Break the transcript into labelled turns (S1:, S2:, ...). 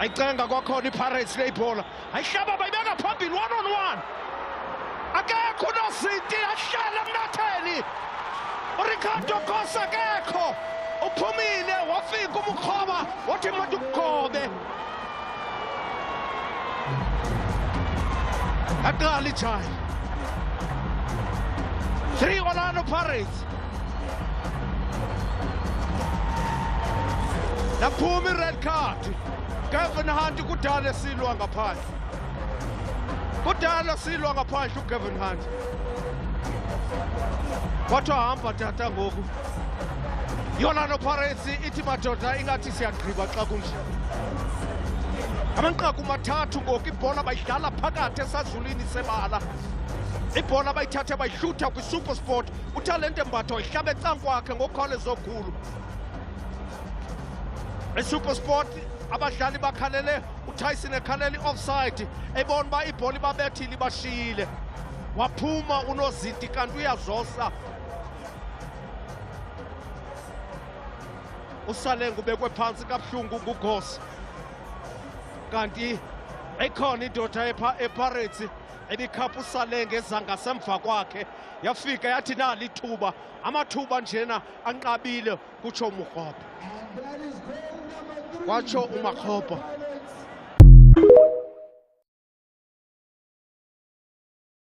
S1: ayicenga kwakhona iPirates le ibhola ayihlaba bayibeka phambili 1-on-1 akekho nozinti ahlala emnatheni uRicardo Khosa akekho uphumile wafika umkhoba wathi manje ukugobe aqala ijaya 3 Orlando Pirates naphuma i-red card Gavin Hunt kudala silwa ngaphandle kudala silwa ngaphandle uGavin Hunt wathi hamba tata ngoku Orlando Pirates ithi madoda ingathi siyagqiba xa kunje amanqaku mathathu ngoku ibhola bayidlala phakathi esazulwini sebala ibhola bayithathe bayihlutha kwiSuperSport uTalente Mbatha ihlaba ecankwakhe ngokukhawuleza okhulu eSuperSport abadlali bakhalele uTyson ekhalele offside ebona ba ibhola ibabethile ibashile waphuma unozinti kanti uyazosa uSalenga ubekwe phansi kabuhlungu nguGosi kanti ekhona indoda ePirates ebikhapha uSalenga ezangasemva kwakhe yafika yathi nali ithuba amathuba njena anqabile kutsho uMakgopa kwatsho uMakgopa